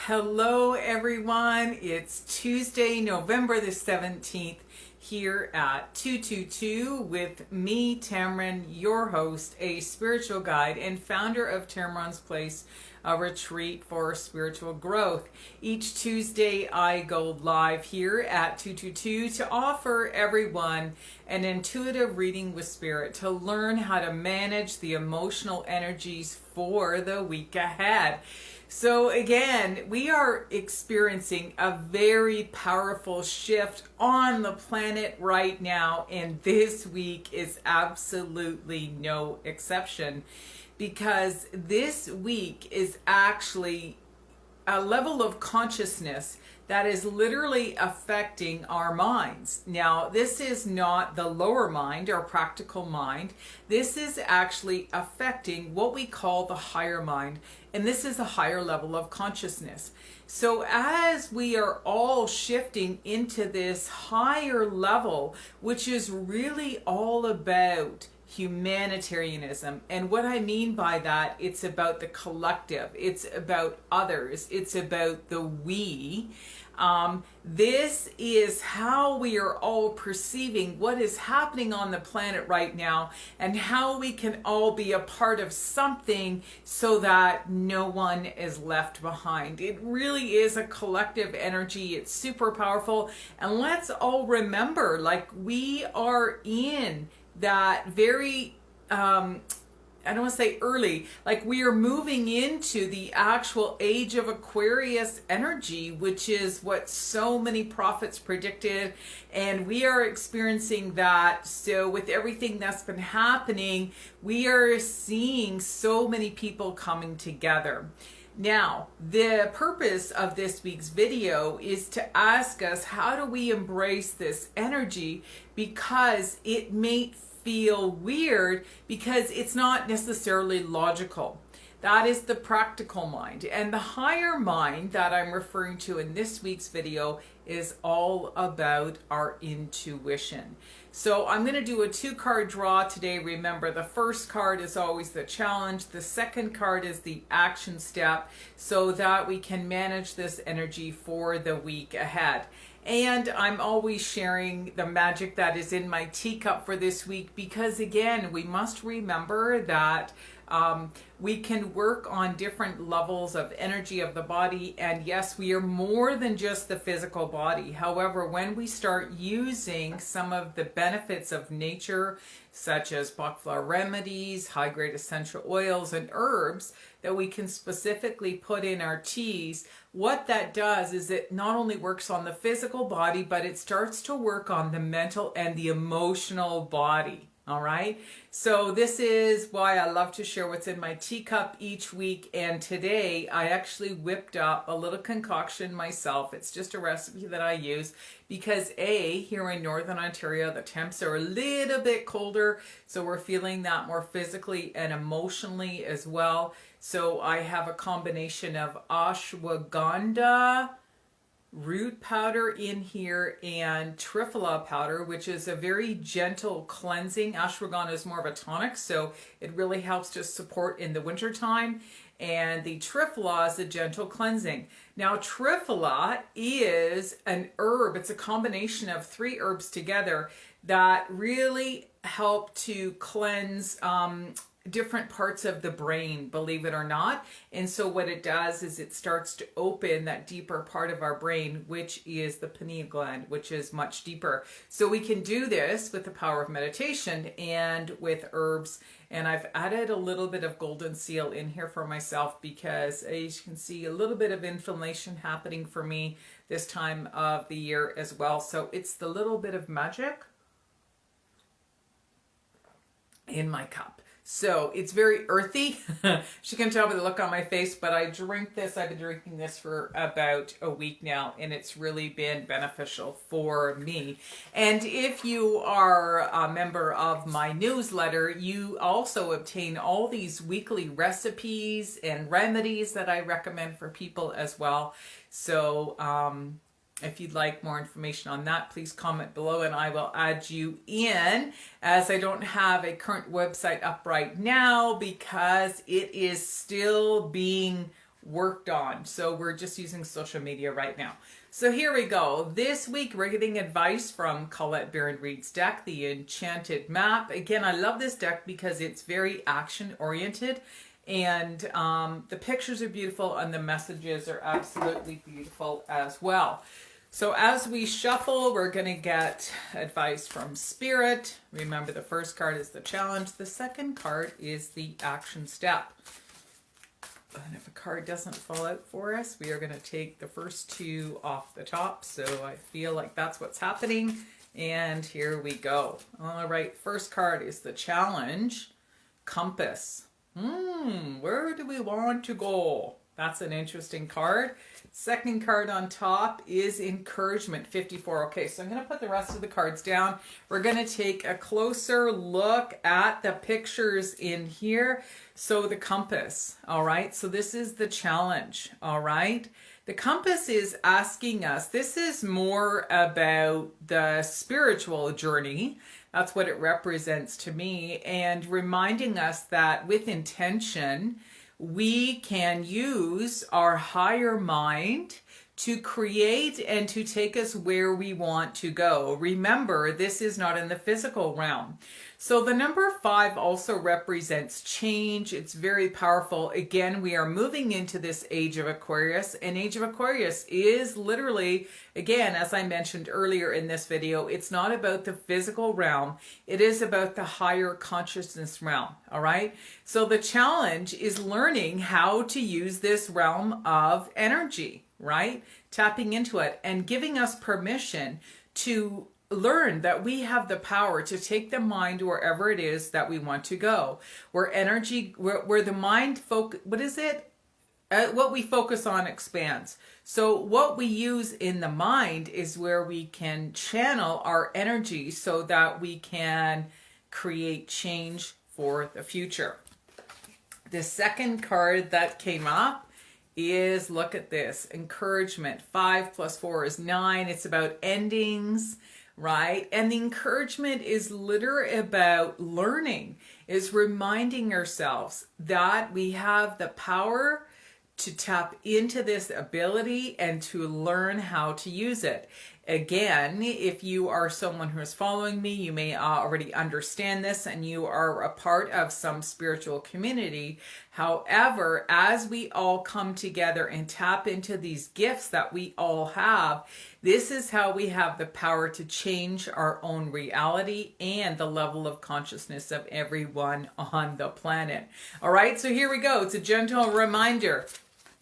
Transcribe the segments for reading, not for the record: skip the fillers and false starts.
Hello everyone, it's Tuesday, November the 17th here at 222 with me, Tammeron, your host, a spiritual guide and founder of Tammeron's Place, a retreat for spiritual growth. Each Tuesday I go live here at 222 to offer everyone an intuitive reading with spirit to learn how to manage the emotional energies for the week ahead. So again, we are experiencing a very powerful shift on the planet right now, and this week is absolutely no exception, because this week is actually a level of consciousness that is literally affecting our minds. Now, this is not the lower mind or practical mind. This is actually affecting what we call the higher mind, and this is a higher level of consciousness. So as we are all shifting into this higher level, which is really all about humanitarianism. And what I mean by that, it's about the collective, it's about others, it's about the we. This is how we are all perceiving what is happening on the planet right now, and how we can all be a part of something so that no one is left behind. It really is a collective energy. It's super powerful. And let's all remember, like, we are in that very I don't want to say early, like we are moving into the actual age of Aquarius energy, which is what so many prophets predicted, and we are experiencing that. So with everything that's been happening, we are seeing so many people coming together. Now, the purpose of this week's video is to ask us, how do we embrace this energy? Because it may feel weird, because it's not necessarily logical. That is the practical mind. And the higher mind that I'm referring to in this week's video is all about our intuition. So I'm going to do a 2-card draw today. Remember, the first card is always the challenge. The second card is the action step, so that we can manage this energy for the week ahead. And I'm always sharing the magic that is in my teacup for this week, because again, we must remember that we can work on different levels of energy of the body. And yes, we are more than just the physical body. However, when we start using some of the benefits of nature, such as Bach flower remedies, high-grade essential oils, and herbs that we can specifically put in our teas, what that does is it not only works on the physical body, but it starts to work on the mental and the emotional body. All right. So this is why I love to share what's in my teacup each week. And today I actually whipped up a little concoction myself. It's just a recipe that I use because here in Northern Ontario, the temps are a little bit colder. So we're feeling that more physically and emotionally as well. So I have a combination of ashwagandha root powder in here and triphala powder, which is a very gentle cleansing. Ashwagandha is more of a tonic, so it really helps to support in the wintertime. And the triphala is a gentle cleansing. Now, triphala is an herb. It's a combination of 3 herbs together that really help to cleanse different parts of the brain, believe it or not. And so what it does is it starts to open that deeper part of our brain, which is the pineal gland, which is much deeper. So we can do this with the power of meditation and with herbs. And I've added a little bit of golden seal in here for myself, because as you can see, a little bit of inflammation happening for me this time of the year as well. So it's the little bit of magic in my cup. So it's very earthy. She can tell by the look on my face, but I drink this. I've been drinking this for about a week now, and it's really been beneficial for me. And if you are a member of my newsletter, you also obtain all these weekly recipes and remedies that I recommend for people as well. So If you'd like more information on that, please comment below and I will add you in, as I don't have a current website up right now because it is still being worked on. So we're just using social media right now. So here we go. This week we're getting advice from Colette Baron-Reid's deck, the Enchanted Map. Again, I love this deck because it's very action oriented, and the pictures are beautiful and the messages are absolutely beautiful as well. So as we shuffle, we're going to get advice from Spirit. Remember, the first card is the challenge. The second card is the action step. And if a card doesn't fall out for us, we are going to take the first two off the top. So I feel like that's what's happening. And here we go. All right, first card is the challenge. Compass. Where do we want to go? That's an interesting card. Second card on top is encouragement, 54. Okay, so I'm going to put the rest of the cards down. We're going to take a closer look at the pictures in here. So the compass, all right? So this is the challenge, all right? The compass is asking us, this is more about the spiritual journey. That's what it represents to me, and reminding us that with intention, we can use our higher mind to create and to take us where we want to go. Remember, this is not in the physical realm. So the number 5 also represents change. It's very powerful. Again, we are moving into this age of Aquarius, and age of Aquarius is literally, again, as I mentioned earlier in this video, it's not about the physical realm. It is about the higher consciousness realm, all right? So the challenge is learning how to use this realm of energy, right? Tapping into it and giving us permission to learn that we have the power to take the mind wherever it is that we want to go. Where energy, where the mind what we focus on expands. So what we use in the mind is where we can channel our energy so that we can create change for the future. The second card that came up is, look at this, encouragement. 5 + 4 is 9. It's about endings, right? And the encouragement is literally about learning, is reminding ourselves that we have the power to tap into this ability and to learn how to use it. Again, if you are someone who is following me, you may already understand this and you are a part of some spiritual community. However, as we all come together and tap into these gifts that we all have, this is how we have the power to change our own reality and the level of consciousness of everyone on the planet. All right, so here we go. It's a gentle reminder.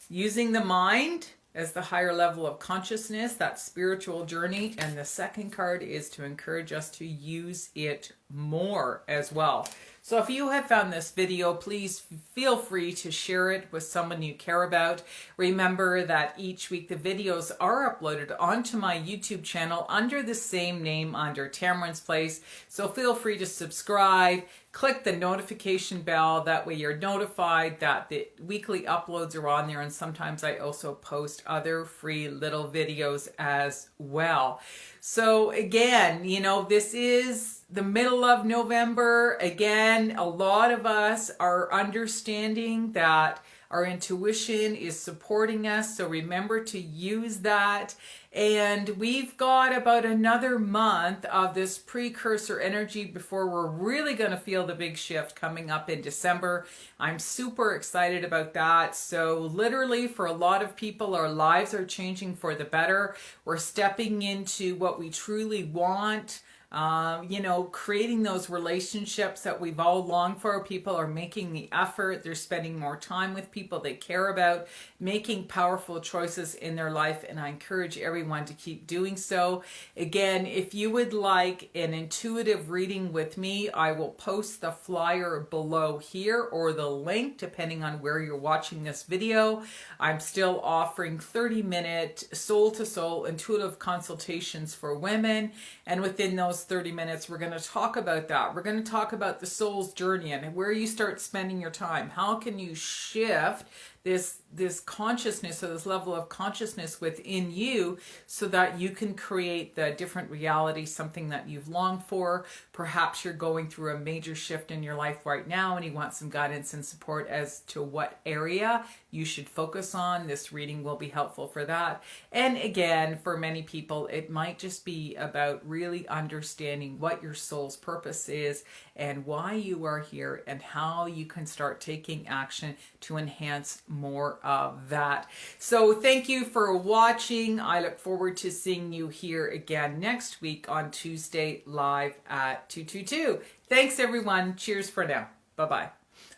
Using the mind as the higher level of consciousness, that spiritual journey. And the second card is to encourage us to use it more as well. So if you have found this video, please feel free to share it with someone you care about. Remember that each week the videos are uploaded onto my YouTube channel under the same name, under Tammeron's Place. So feel free to subscribe, click the notification bell. That way you're notified that the weekly uploads are on there. And sometimes I also post other free little videos as well. So again, you know, this is the middle of November. Again, a lot of us are understanding that our intuition is supporting us. So remember to use that. And we've got about another month of this precursor energy before we're really going to feel the big shift coming up in December. I'm super excited about that. So literally for a lot of people, our lives are changing for the better. We're stepping into what we truly want. You know, creating those relationships that we've all longed for. People are making the effort. They're spending more time with people they care about, making powerful choices in their life. And I encourage everyone to keep doing so. Again, if you would like an intuitive reading with me, I will post the flyer below here or the link, depending on where you're watching this video. I'm still offering 30-minute soul-to-soul intuitive consultations for women. And within those 30 minutes, we're going to talk about that. We're going to talk about the soul's journey and where you start spending your time. How can you shift this consciousness, or this level of consciousness within you, so that you can create the different reality, something that you've longed for. Perhaps you're going through a major shift in your life right now and you want some guidance and support as to what area you should focus on. This reading will be helpful for that. And again, for many people, it might just be about really understanding what your soul's purpose is and why you are here, and how you can start taking action to enhance more of that. So thank you for watching. I look forward to seeing you here again next week on Tuesday live at 222. Thanks everyone. Cheers for now. Bye-bye.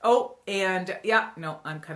Oh, and yeah, no, I'm kind of